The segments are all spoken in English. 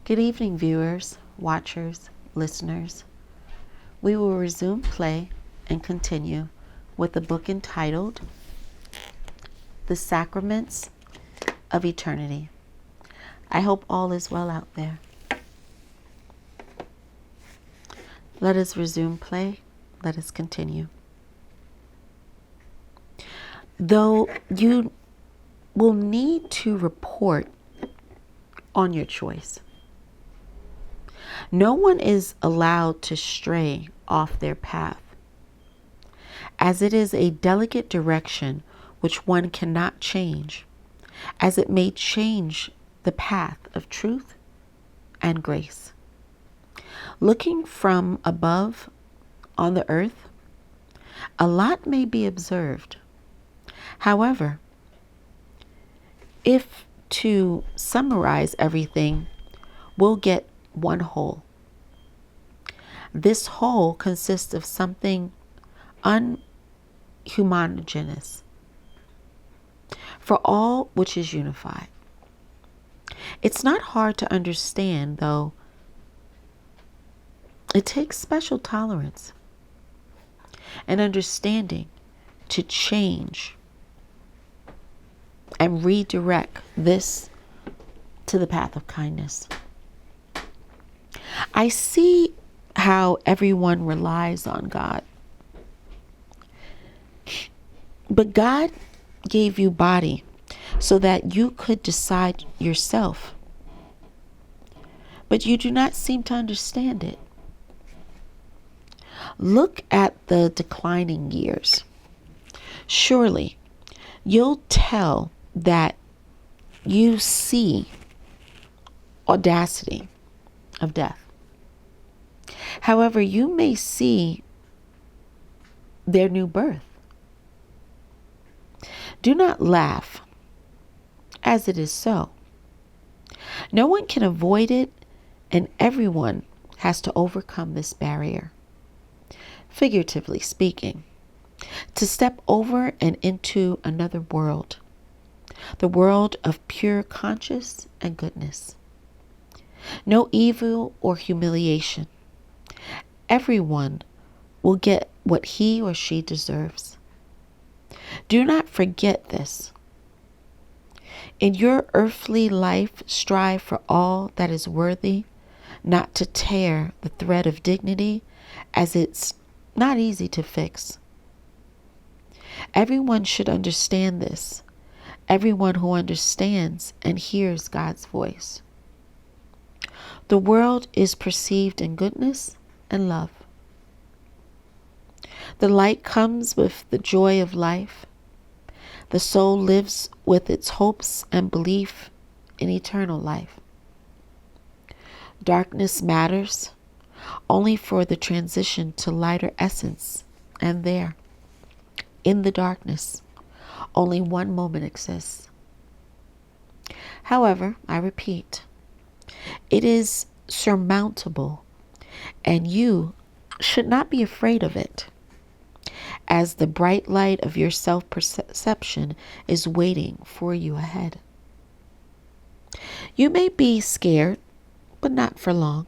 Good evening, viewers, watchers, listeners. We will resume play and continue with the book entitled The Sacraments of Eternity. I hope all is well out there. Let us resume play. Let us continue. Though you will need to report on your choice, no one is allowed to stray off their path, as it is a delicate direction which one cannot change, as it may change the path of truth and grace. Looking from above on the earth, a lot may be observed. However, if to summarize everything, we'll get one whole. This whole consists of something unhomogeneous, for all which is unified. It's not hard to understand, though. It takes special tolerance and understanding to change and redirect this to the path of kindness. I see how everyone relies on God. But God gave you body so that you could decide yourself. But you do not seem to understand it. Look at the declining years. Surely you'll tell that you see audacity of death. However, you may see their new birth. Do not laugh, as it is so. No one can avoid it, and everyone has to overcome this barrier, figuratively speaking, to step over and into another world, the world of pure conscience and goodness. No evil or humiliation. Everyone will get what he or she deserves. Do not forget this. In your earthly life, strive for all that is worthy, not to tear the thread of dignity, as it's not easy to fix. Everyone should understand this. Everyone who understands and hears God's voice. The world is perceived in goodness and love. The light comes with the joy of life. The soul lives with its hopes and belief in eternal life. Darkness matters only for the transition to lighter essence, and there, in the darkness, only one moment exists. However, I repeat, it is surmountable, and you should not be afraid of it, as the bright light of your self-perception is waiting for you ahead. You may be scared, but not for long.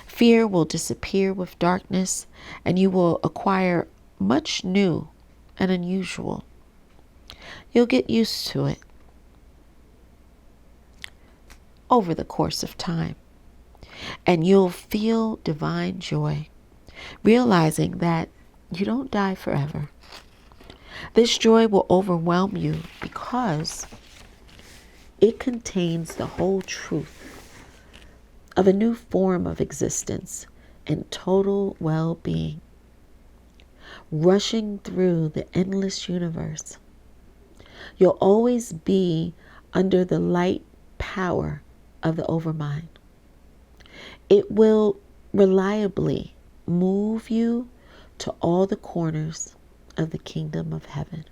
Fear will disappear with darkness, and you will acquire much new and unusual. You'll get used to it over the course of time, and you'll feel divine joy, realizing that you don't die forever. This joy will overwhelm you because it contains the whole truth of a new form of existence and total well-being, rushing through the endless universe. You'll always be under the light power of the overmind. It will reliably move you to all the corners of the kingdom of heaven.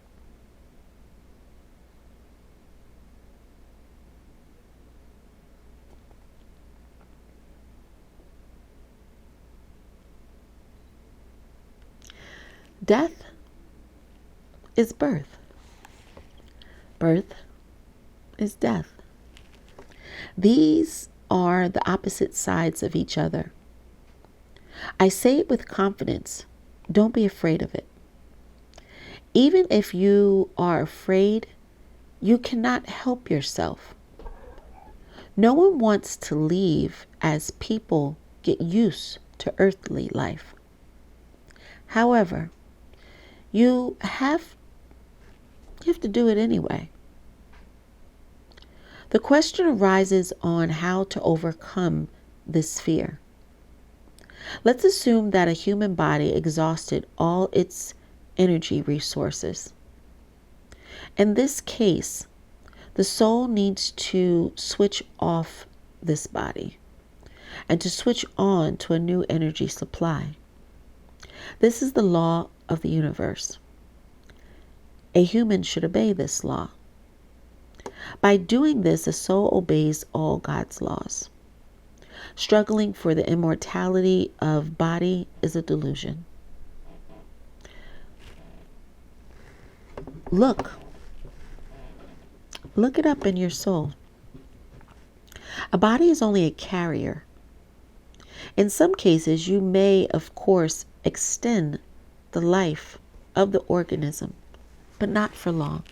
Death is birth. Birth is death. These are the opposite sides of each other. I say it with confidence. Don't be afraid of it. Even if you are afraid, you cannot help yourself. No one wants to leave as people get used to earthly life. However, you have to do it anyway. The question arises on how to overcome this fear. Let's assume that a human body exhausted all its energy resources. In this case, the soul needs to switch off this body and to switch on to a new energy supply. This is the law of the universe. A human should obey this law. By doing this, the soul obeys all God's laws. Struggling for the immortality of body is a delusion. Look it up in your soul. A body is only a carrier. In some cases, you may, of course, extend the life of the organism, but not for long.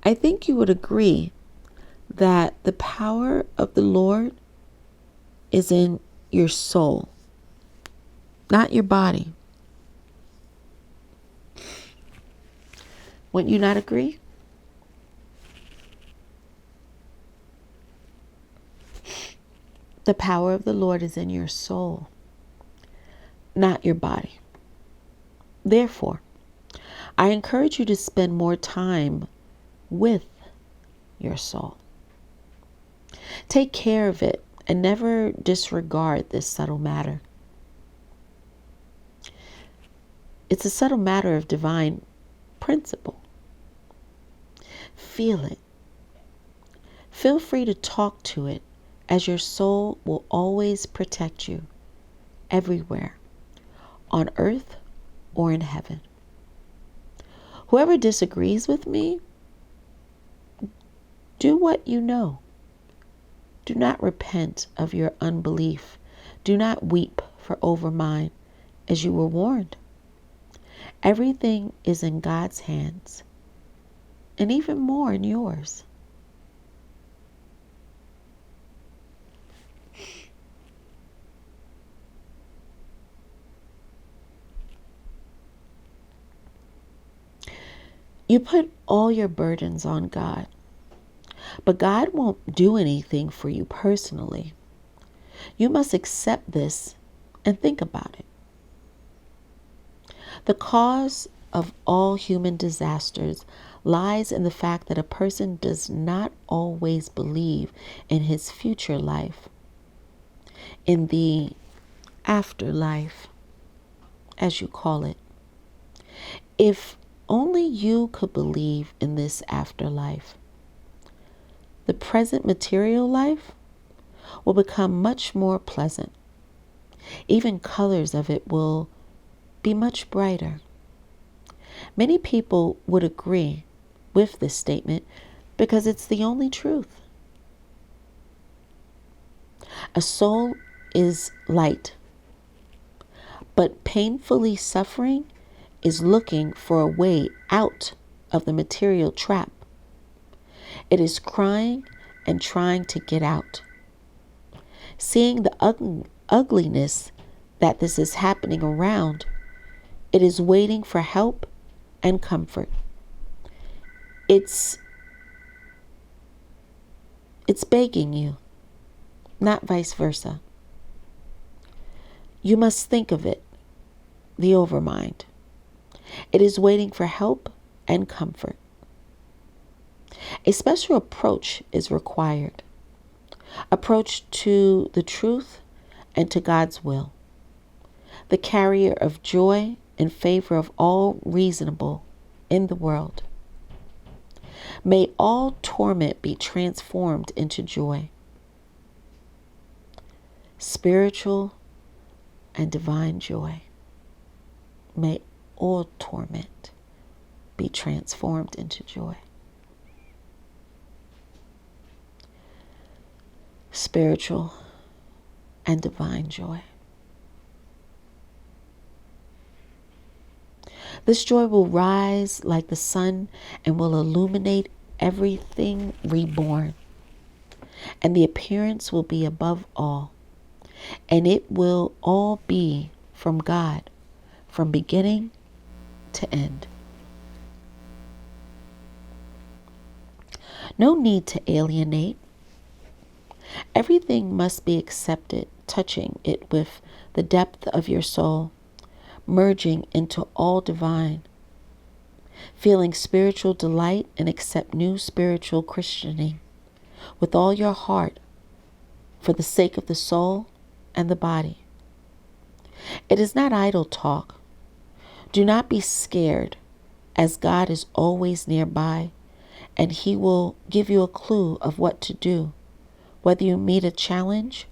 I think you would agree that the power of the Lord is in your soul, not your body. Wouldn't you not agree? The power of the Lord is in your soul, not your body. Therefore, I encourage you to spend more time with your soul. Take care of it and never disregard this subtle matter. It's a subtle matter of divine principle. Feel it. Feel free to talk to it, as your soul will always protect you everywhere, on earth or in heaven. Whoever disagrees with me, do what you know. Do not repent of your unbelief. Do not weep for overmine, as you were warned. Everything is in God's hands, and even more in yours. You put all your burdens on God, but God won't do anything for you personally. You must accept this and think about it. The cause of all human disasters lies in the fact that a person does not always believe in his future life, in the afterlife, as you call it. If only you could believe in this afterlife, the present material life will become much more pleasant. Even colors of it will be much brighter. Many people would agree with this statement because it's the only truth. A soul is light, but painfully suffering is looking for a way out of the material trap. It is crying and trying to get out. Seeing the ugliness that this is happening around, it is waiting for help and comfort. It's begging you, not vice versa. You must think of it, the overmind. It is waiting for help and comfort. A special approach is required. Approach to the truth and to God's will. The carrier of joy in favor of all reasonable in the world. May all torment be transformed into joy. Spiritual and divine joy. May all torment be transformed into joy. spiritual and divine joy. This joy will rise like the sun and will illuminate everything reborn. And the appearance will be above all. And it will all be from God, from beginning to end. No need to alienate. Everything must be accepted, touching it with the depth of your soul, merging into all divine, feeling spiritual delight and accept new spiritual Christianing with all your heart for the sake of the soul and the body. It is not idle talk. Do not be scared, as God is always nearby, and He will give you a clue of what to do, whether you meet a challenge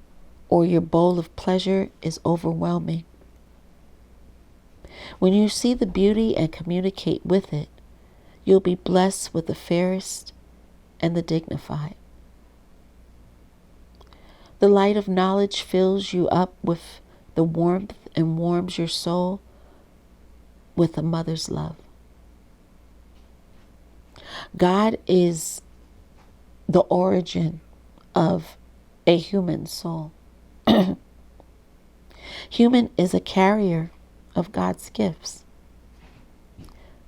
or your bowl of pleasure is overwhelming. When you see the beauty and communicate with it, you'll be blessed with the fairest and the dignified. The light of knowledge fills you up with the warmth and warms your soul with a mother's love. God is the origin of a human soul. Human is a carrier of God's gifts,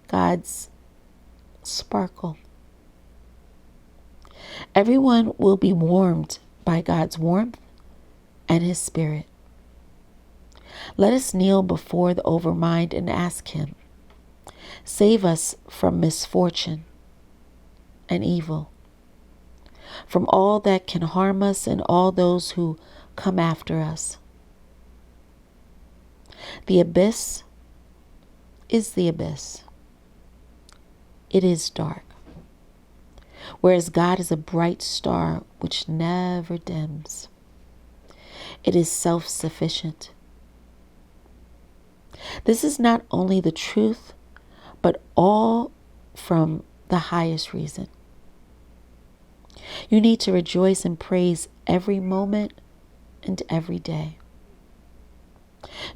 God's sparkle. Everyone will be warmed by God's warmth and His Spirit. Let us kneel before the overmind and ask Him, save us from misfortune and evil, from all that can harm us and all those who come after us. The abyss is the abyss. It is dark, whereas God is a bright star which never dims. It is self-sufficient. This is not only the truth, but all from the highest reason. You need to rejoice and praise every moment and every day.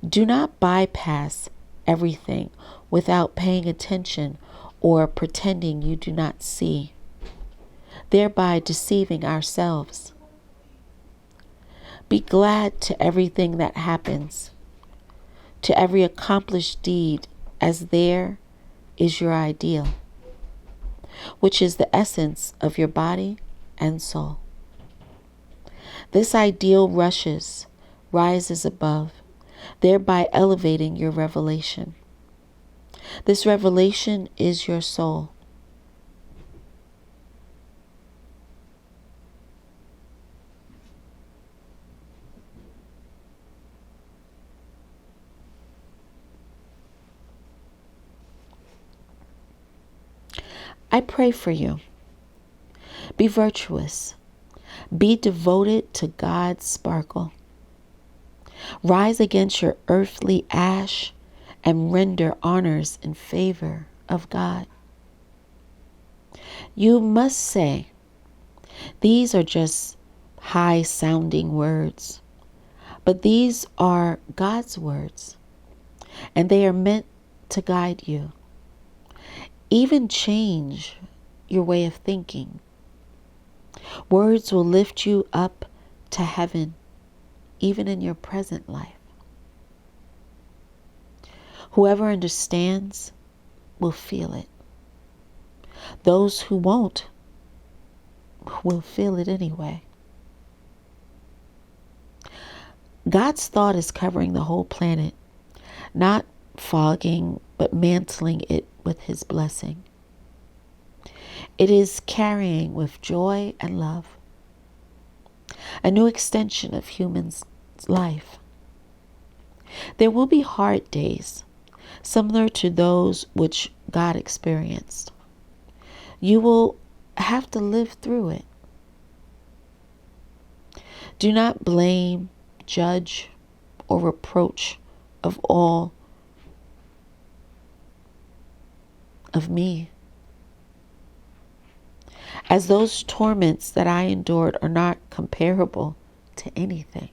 Do not bypass everything without paying attention or pretending you do not see, thereby deceiving ourselves. Be glad to everything that happens, to every accomplished deed, as there is your ideal, which is the essence of your body and soul. This ideal rises above, thereby elevating your revelation. This revelation is your soul. I pray for you. Be virtuous. Be devoted to God's sparkle. Rise against your earthly ash and render honors in favor of God. You must say, these are just high-sounding words, but these are God's words, and they are meant to guide you. Even change your way of thinking. Words will lift you up to heaven, even in your present life. Whoever understands will feel it. Those who won't will feel it anyway. God's thought is covering the whole planet, not fogging, but mantling it with His blessing. It is carrying with joy and love a new extension of human's life. There will be hard days, similar to those which God experienced. You will have to live through it. Do not blame, judge, or reproach of all of me, as those torments that I endured are not comparable to anything.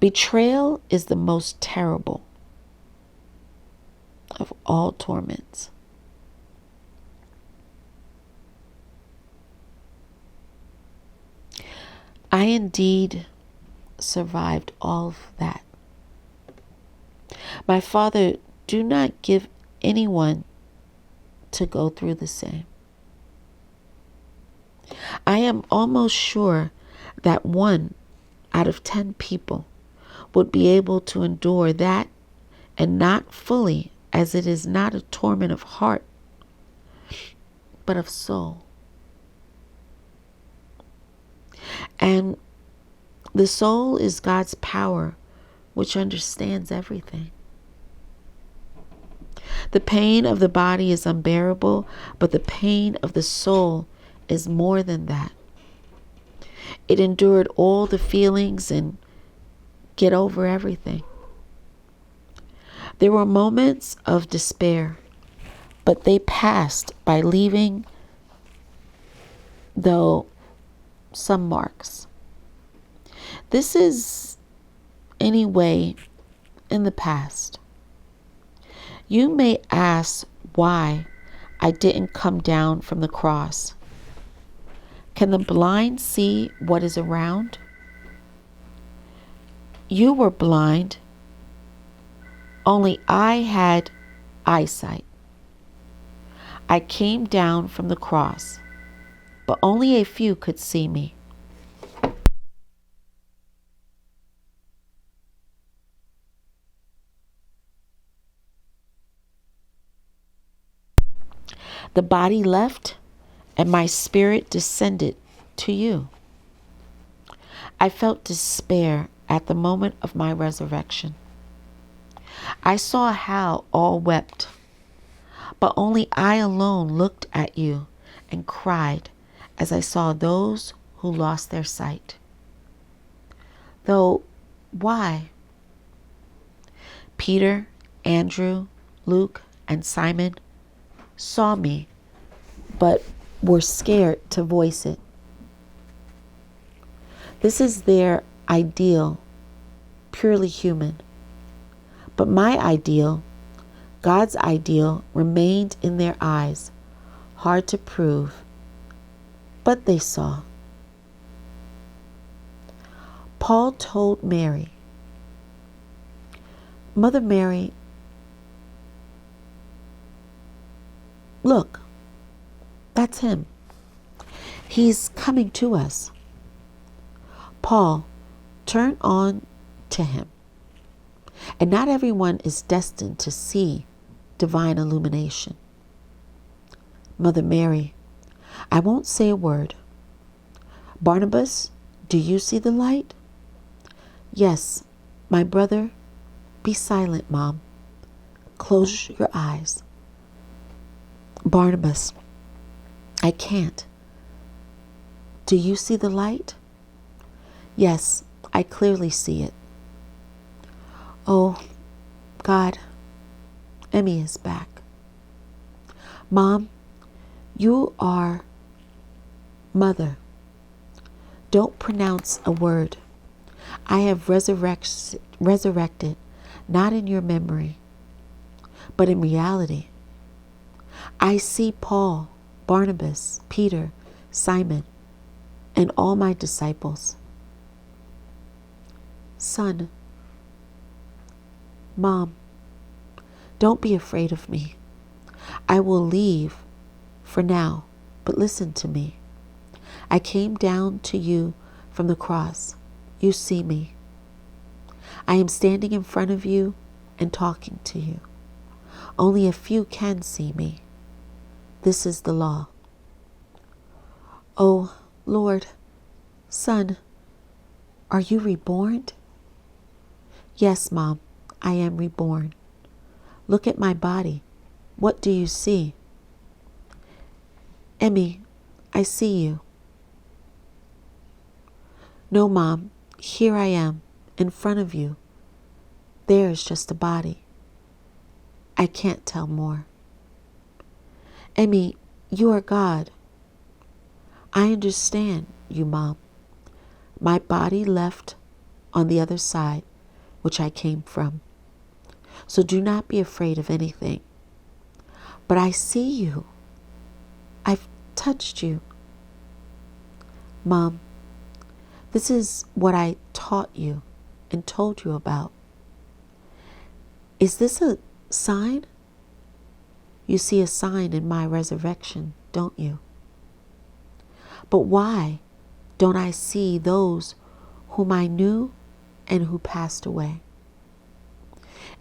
Betrayal is the most terrible of all torments. I indeed survived all of that. My Father, do not give anyone to go through the same. I am almost sure that 1 out of 10 people would be able to endure that, and not fully, as it is not a torment of heart, but of soul. And the soul is God's power, which understands everything. The pain of the body is unbearable, but the pain of the soul is more than that. It endured all the feelings and get over everything. There were moments of despair, but they passed by leaving, though, some marks. This is, anyway, in the past. You may ask why I didn't come down from the cross. Can the blind see what is around? You were blind. Only I had eyesight. I came down from the cross, but only a few could see me. The body left, and my spirit descended to you. I felt despair at the moment of my resurrection. I saw how all wept, but only I alone looked at you and cried as I saw those who lost their sight. Though, why? Peter, Andrew, Luke, and Simon saw me, but were scared to voice it. This is their ideal, purely human. But my ideal, God's ideal, remained in their eyes, hard to prove, but they saw. Paul told Mary, Mother Mary, look, that's him. He's coming to us. Paul, turn on to him. And not everyone is destined to see divine illumination. Mother Mary, I won't say a word. Barnabas, do you see the light? Yes, my brother. Be silent, Mom. Close your eyes. Barnabas, I can't. Do you see the light? Yes, I clearly see it. Oh, God, Emmy is back. Mom, you are Mother. Don't pronounce a word. I have resurrected, not in your memory, but in reality. I see Paul, Barnabas, Peter, Simon, and all my disciples. Son, Mom, don't be afraid of me. I will leave for now, but listen to me. I came down to you from the cross. You see me. I am standing in front of you and talking to you. Only a few can see me. This is the law. Oh, Lord, Son, are you reborn? Yes, Mom, I am reborn. Look at my body. What do you see? Emmy, I see you. No, Mom, here I am, in front of you. There is just a body. I can't tell more. Emmy, you are God. I understand you, Mom. My body left on the other side, which I came from. So do not be afraid of anything. But I see you. I've touched you. Mom, this is what I taught you and told you about. Is this a sign? You see a sign in my resurrection, don't you? But why don't I see those whom I knew and who passed away?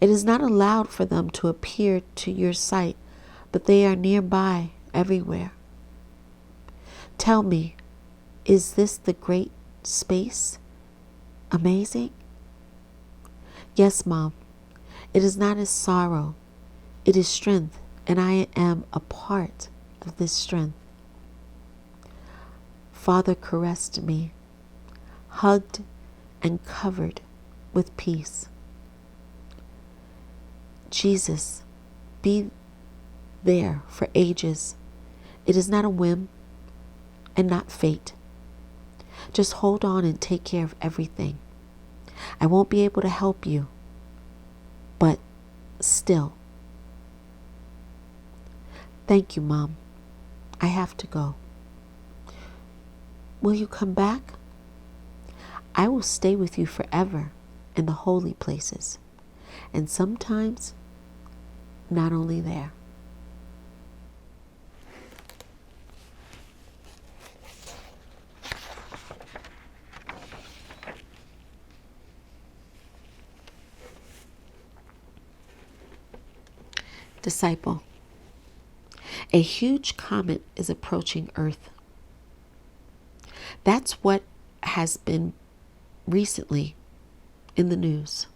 It is not allowed for them to appear to your sight, but they are nearby everywhere. Tell me, is this the great space? Amazing? Yes, Mom. It is not a sorrow. It is strength, and I am a part of this strength. Father caressed me, hugged and covered with peace. Jesus, be there for ages. It is not a whim and not fate. Just hold on and take care of everything. I won't be able to help you, but still. Thank you, Mom. I have to go. Will you come back? I will stay with you forever in the holy places, and sometimes not only there. Disciple, a huge comet is approaching Earth. That's what has been recently in the news.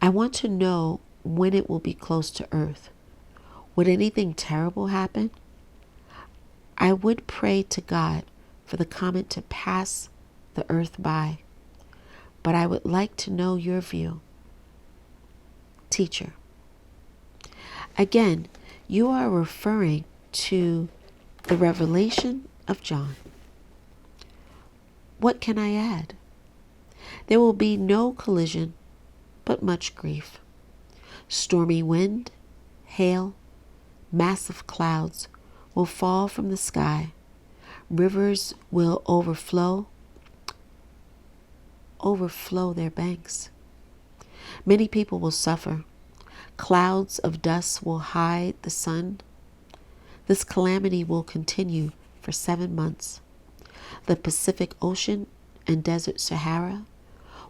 I want to know when it will be close to Earth. Would anything terrible happen? I would pray to God for the comet to pass the Earth by, but I would like to know your view. Teacher, again, you are referring to the revelation of John. What can I add? There will be no collision, but much grief. Stormy wind, hail, massive clouds will fall from the sky. Rivers will overflow their banks. Many people will suffer. Clouds of dust will hide the sun. This calamity will continue for 7 months. The Pacific Ocean and Desert Sahara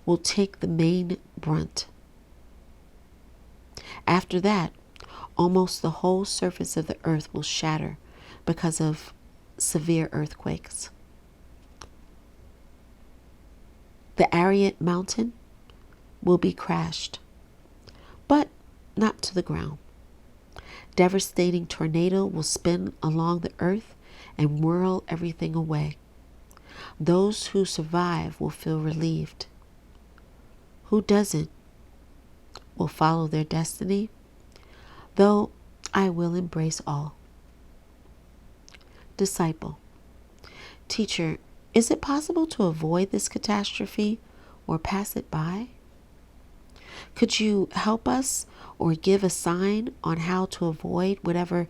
will take the main brunt. After that, almost the whole surface of the earth will shatter because of severe earthquakes. The Ariat mountain will be crashed, but not to the ground. Devastating tornado will spin along the earth and whirl everything away. Those who survive will feel relieved. Who doesn't will follow their destiny, though I will embrace all. Disciple, teacher, is it possible to avoid this catastrophe or pass it by? Could you help us or give a sign on how to avoid whatever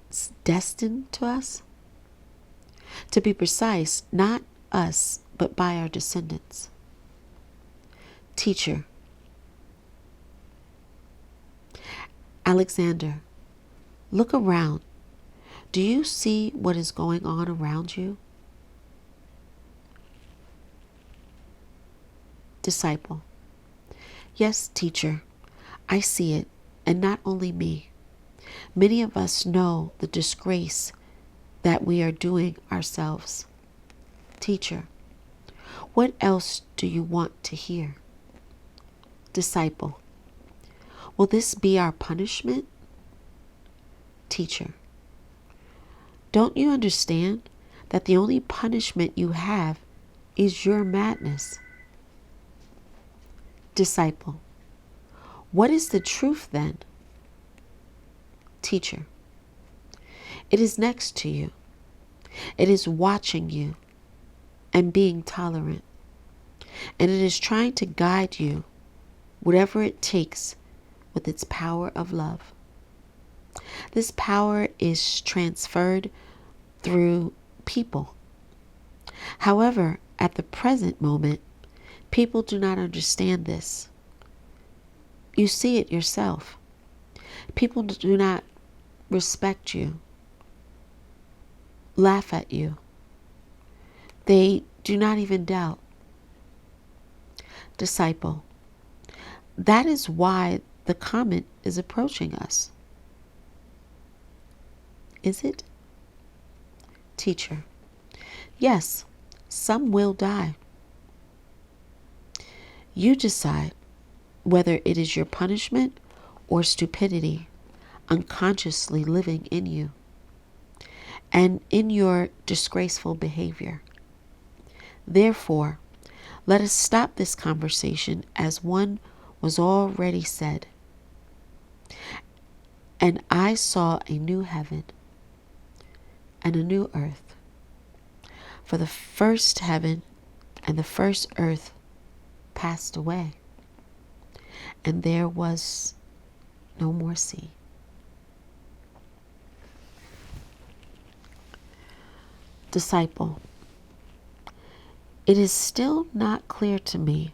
is destined to us? To be precise, not us, but by our descendants. Teacher, Alexander, look around. Do you see what is going on around you? Disciple, yes, teacher, I see it, and not only me. Many of us know the disgrace that we are doing ourselves. Teacher, what else do you want to hear? Disciple, will this be our punishment? Teacher, don't you understand that the only punishment you have is your madness? Disciple, what is the truth then? Teacher, it is next to you. It is watching you and being tolerant. And it is trying to guide you, whatever it takes, with its power of love. This power is transferred through people. However, at the present moment, people do not understand this. You see it yourself. People do not respect you, laugh at you. They do not even doubt. Disciple, that is why the comet is approaching us. Is it? Teacher, yes, some will die. You decide whether it is your punishment or stupidity unconsciously living in you and in your disgraceful behavior. Therefore, let us stop this conversation as one was already said. And I saw a new heaven and a new earth. For the first heaven and the first earth passed away, and there was no more sea. Disciple, it is still not clear to me,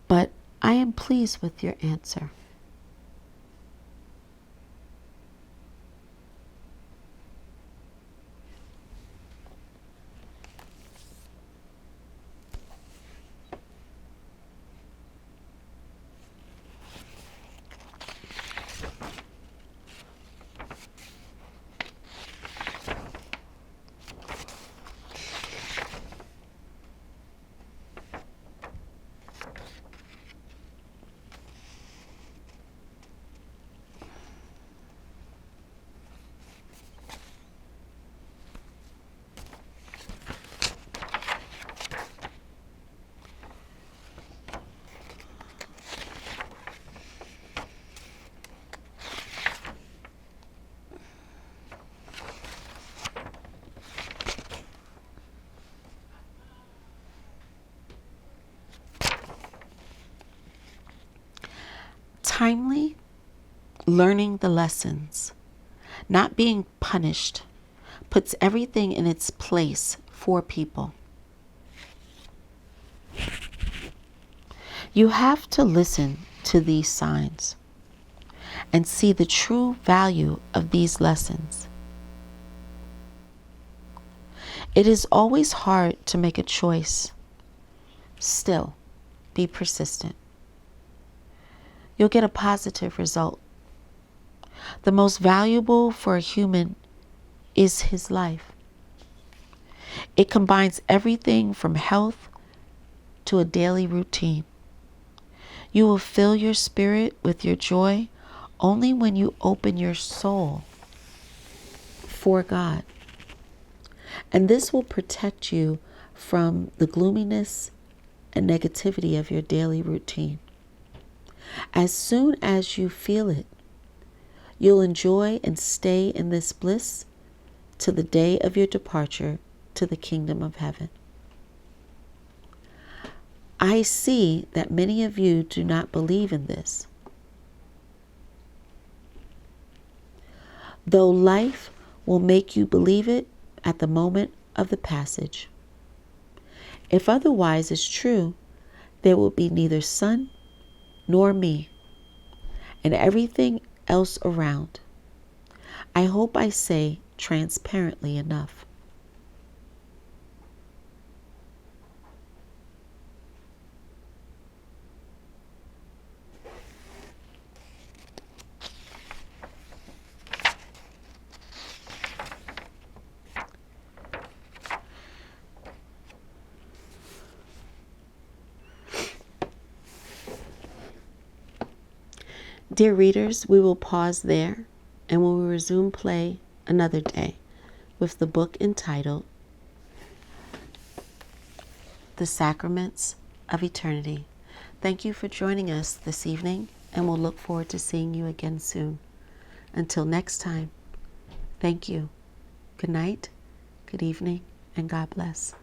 but I am pleased with your answer. Timely learning the lessons, not being punished, puts everything in its place for people. You have to listen to these signs and see the true value of these lessons. It is always hard to make a choice. Still, be persistent. You'll get a positive result. The most valuable for a human is his life. It combines everything from health to a daily routine. You will fill your spirit with your joy only when you open your soul for God. And this will protect you from the gloominess and negativity of your daily routine. As soon as you feel it, you'll enjoy and stay in this bliss to the day of your departure to the kingdom of heaven. I see that many of you do not believe in this. Though life will make you believe it at the moment of the passage. If otherwise is true, there will be neither sun nor me, and everything else around. I hope I say transparently enough. Dear readers, we will pause there and we will resume play another day with the book entitled The Sacraments of Eternity. Thank you for joining us this evening, and we'll look forward to seeing you again soon. Until next time, thank you. Good night. Good evening, and God bless.